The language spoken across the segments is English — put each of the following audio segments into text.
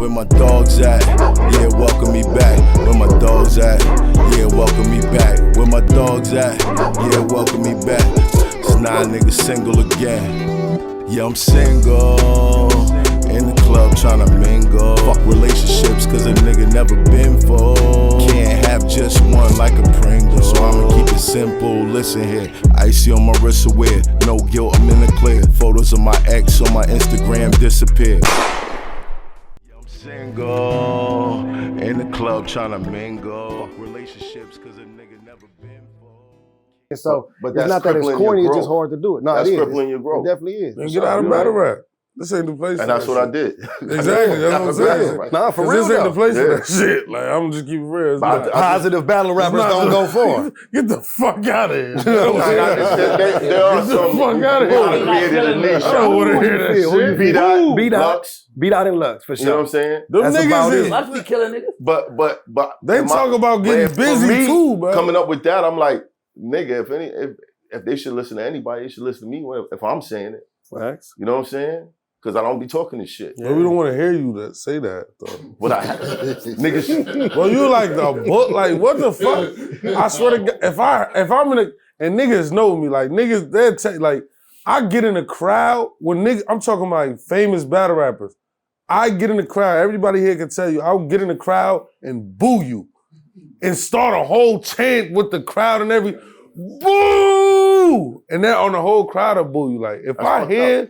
Where my dogs at? Yeah, welcome me back. Where my dogs at? Yeah, welcome me back. Where my dogs at? Yeah, welcome me back. It's 9 niggas single again. Yeah, I'm single. In the club tryna mingle. Fuck relationships cause a nigga never been full. Can't have just one like a Pringle. So I'ma keep it simple, listen here. Icy on my wrist aware, no guilt, I'm in the clear. Photos of my ex on my Instagram disappear. I'm single, in the club tryna mingle. Fuck relationships cause a nigga never been full. So but it's not that it's corny, it's just hard to do it. No, that's it is. crippling your growth. It definitely is. Then get out of battle rap. This ain't the place. And that's what I did. Exactly, that's what I'm saying. Nah, for real. This ain't the place for that shit. Like, I'm just keep it real. Positive battle rappers don't go far. Get the fuck out of here. There are some fuck out of here. created a niche. I don't want to hear that shit. Beat out in Lux, for sure. You know what I'm saying? Them niggas is... Lux be killing niggas. But they talk about getting busy too, bro. Coming up with that, I'm like, nigga, if they should listen to anybody, they should listen to me if I'm saying it. Facts. You know what I'm saying? Because I don't be talking this shit. Yeah, we don't want to hear you say that, though. But niggas. Well, you like the book, like what the fuck? I swear to God, if I'm in a, and niggas know me, like niggas, they'll tell, like, I get in a crowd, when niggas, I'm talking about like famous battle rappers. I get in the crowd, everybody here can tell you, I'll get in the crowd and boo you. And start a whole chant with the crowd and every, boo! And then on the whole crowd will boo you. Like, if I hear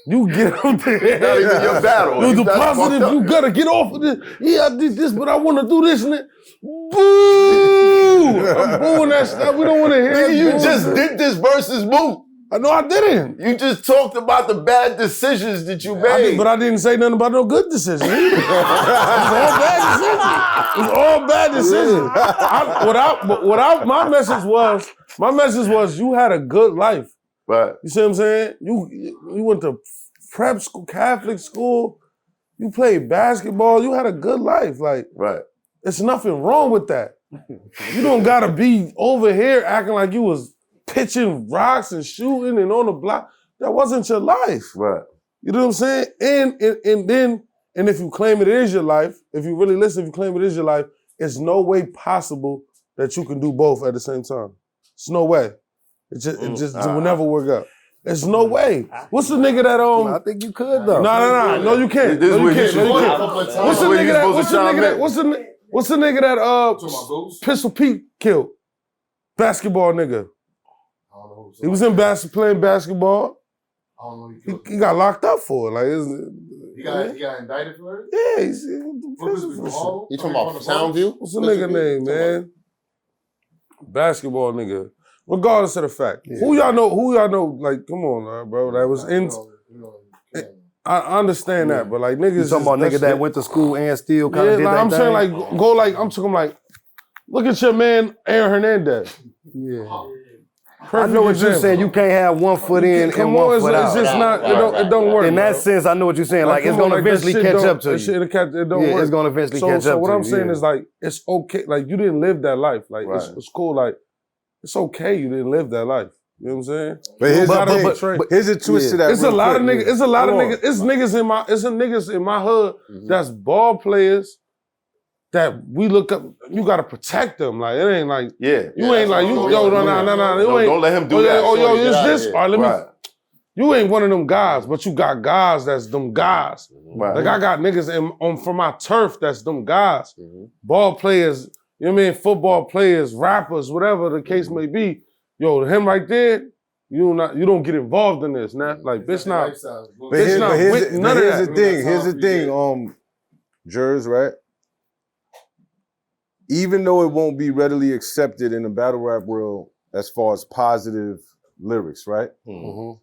you get up there, not even your battle. You the positive, you gotta get off of this. Yeah, I did this, but I wanna do this and that. Boo! I'm booing that stuff. We don't wanna hear it. You just did this versus boo. No, I didn't. You just talked about the bad decisions that you made. But I didn't say nothing about no good decisions. It was all bad decisions. My message was you had a good life. Right. You see what I'm saying? You went to prep school, Catholic school, you played basketball, you had a good life. Like, right. There's nothing wrong with that. You don't gotta be over here acting like you was pitching rocks and shooting and on the block. That wasn't your life. Right. You know what I'm saying? And if you claim it is your life, if you really listen, if you claim it is your life, it's no way possible that you can do both at the same time. It's no way. It just will never work out. There's no way. What's the nigga that I think you could though. No, you can't. This No, you is can't. where you What's the nigga that Pistol Pete killed? Basketball nigga. He was in playing basketball. I don't know. He got locked up for it. Like, he got indicted for it? Yeah, he's in prison for shit. You talking about Soundview? What's the nigga name, man? Basketball nigga. Regardless of the fact. Yeah. Who y'all know, like, come on, bro. That was in... I understand that, but like niggas... You talking about nigga that went to school and still kind of did that I'm thing? saying like, I'm talking like, look at your man, Aaron Hernandez. Yeah. Perfect I know what example. you're saying. You can't have one foot in and one foot out. It's just not, it don't work. In that sense, I know what you're saying. Like, it's going to eventually catch up to you. It don't work. It's going to eventually catch up to you. So what I'm saying is like, it's okay. Like, you didn't live that life. Like, it's cool. Like, it's okay you didn't live that life. You know what I'm saying? But here's a twist to that. It's a lot of niggas. It's a lot of niggas. It's niggas in my hood that's ball players that we look up. You gotta protect them. Like, it ain't like you ain't like you. Yo, no. Don't let him do that. Yo, it's this. All right, let me. You ain't one of them guys, but you got guys that's them guys. Right. Like I got niggas from my turf that's them guys. Ball players. You know what I mean? Football players, rappers, whatever the case may be. Yo, him right there, you don't get involved in this, nah. Like, bitch not. But here's the thing, Jers, right? Even though it won't be readily accepted in the battle rap world as far as positive lyrics, right? Y'all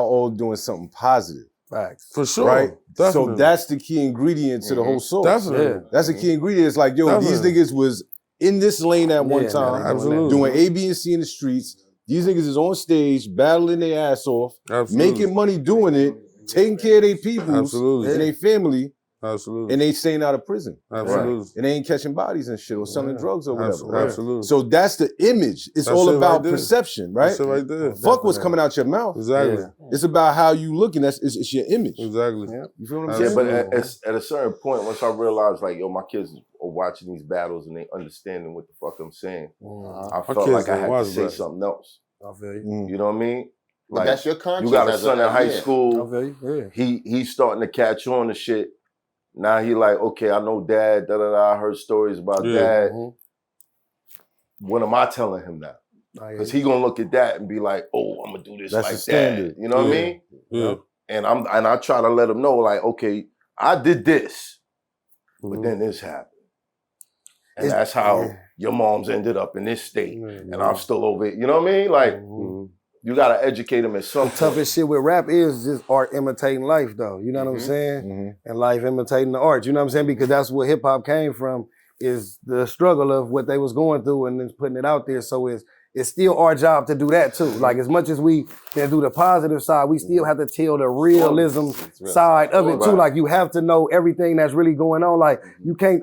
all doing something positive. Facts. For sure. Right? Definitely. So that's the key ingredient to the whole song. Definitely. Yeah. That's the key ingredient. It's like, yo, these niggas was in this lane at one time, doing A, B, and C in the streets. These niggas is on stage, battling their ass off, making money doing it, taking care of their people and their family. Absolutely. And they staying out of prison. Absolutely. And they ain't catching bodies and shit or selling drugs or whatever. Absolutely. So that's the image. It's That's all it about right perception, right? That's it right there. Fuck what's coming out your mouth. Exactly. It's about how you looking. It's your image. Exactly. You feel what I'm saying? Yeah, but at a certain point, once I realized, like, yo, my kids are watching these battles and they understanding what the fuck I'm saying, I felt like I had to say something else. I feel you. You know what I mean? But Like, that's your conscience. you got a son in high school. I feel you. He's starting to catch on to shit. Now he like, okay, I know dad, I heard stories about dad. What am I telling him now? Because he gonna look at that and be like, oh, I'm gonna do this like that. You know what I mean? Yeah. And I try to let him know, like, okay, I did this, but then this happened. And that's how your mom's ended up in this state. And I'm still over it. You know what I mean? Like, you gotta educate him at some point. The toughest shit with rap is just art imitating life, though. You know what I'm saying? And life imitating the art. You know what I'm saying? Because that's where hip hop came from, is the struggle of what they was going through and then putting it out there. So it's still our job to do that too. Like, as much as we can do the positive side, we still have to tell the realism side of it too. Like, you have to know everything that's really going on. Like,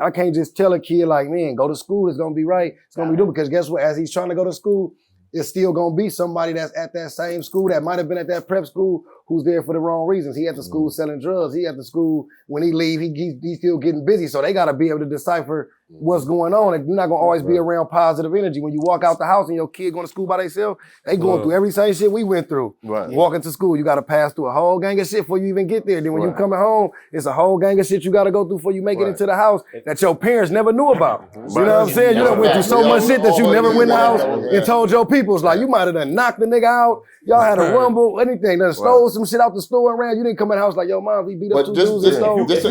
I can't just tell a kid like, man, go to school, it's gonna be right, it's gonna be doing, because guess what? As he's trying to go to school, it's still gonna be somebody that's at that same school that might have been at that prep school who's there for the wrong reasons. He at the school selling drugs. He at the school, when he leave, he's still getting busy. So they gotta be able to decipher what's going on. And you're not gonna always be around positive energy. When you walk out the house and your kid going to school by themselves, they going through every same shit we went through. Walking to school, you gotta pass through a whole gang of shit before you even get there. Then when you coming home, it's a whole gang of shit you gotta go through before you make it into the house that your parents never knew about. You know what I'm saying? You done went through so much shit that you never went in the house and told your peoples. Like, you might have done knocked the nigga out, y'all had a rumble, anything, done stole some shit out the store and ran. You didn't come in the house like, yo, mom, we beat up two dudes and stole. That's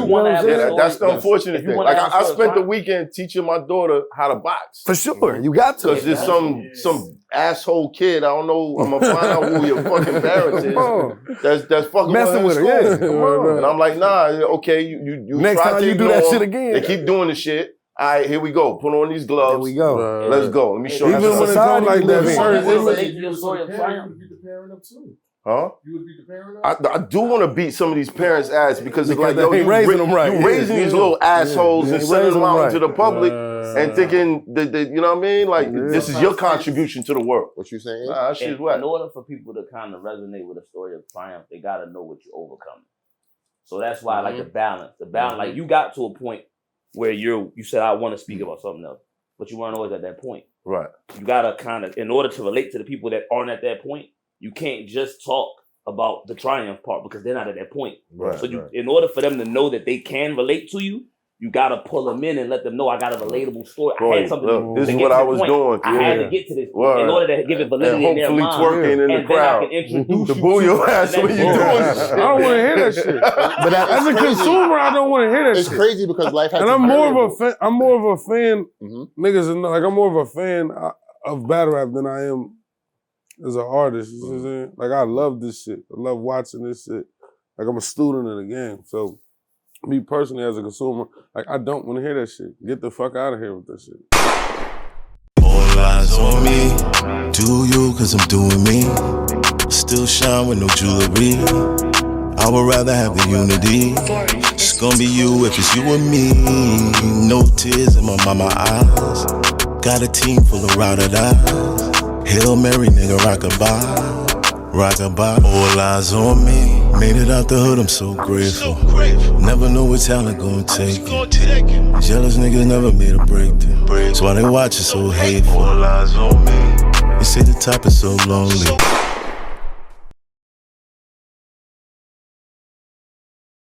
the unfortunate thing. Like, I spent the weekend teaching my daughter how to box. For sure, you got to. Because there's some asshole kid, I don't know, I'm gonna find out who your fucking parents is, that's fucking messing with her, yeah. Come on. And I'm like, nah, okay, you next time you do that shit again. They keep doing the shit. All right, here we go. Put on these gloves. Here we go. Let's go. Let me show you. Even when it comes like that, huh? You would beat the parent up? I do want to beat some of these parents' ass because it's like, yo, you raising them right. You raising these little assholes and sending them out into the public and thinking that, you know what I mean? Like, this is your contribution to the world. What you saying? Nah, that shit's whack. In order for people to kind of resonate with a story of triumph, they got to know what you're overcoming. So that's why I like the balance. The balance, like, you got to a point where you said, I want to speak about something else, but you weren't always at that point. Right. You got to kind of, in order to relate to the people that aren't at that point, you can't just talk about the triumph part because they're not at that point. Right, so in order for them to know that they can relate to you, you gotta pull them in and let them know I got a relatable story. I had something. This is what I was doing. I had to get to this point in order to give it validity in their mind. Twerking in the crowd. Then I can introduce to boo your ass when you doing I don't want to hear that shit. But as a consumer, I don't want to hear that shit. It's crazy because life has. And I'm more of a fan. Niggas, like, I'm more of a fan of battle rap than I am as an artist. You know what I'm saying? Like, I love this shit. I love watching this shit. Like, I'm a student of the game. So, me personally as a consumer, like, I don't want to hear that shit. Get the fuck out of here with that shit. All eyes on me. Do you, cause I'm doing me. Still shine with no jewelry. I would rather have the unity. It's gonna be you if it's you and me. No tears in my mama eyes. Got a team full of ride-or-dies. Hail Mary, nigga, rock-a-bye. All eyes on me. Made it out the hood, I'm so grateful. Never know what talent gon' take it. Jealous niggas never made a breakthrough. That's why they watch it so hateful. All eyes on me. They say the top is so lonely.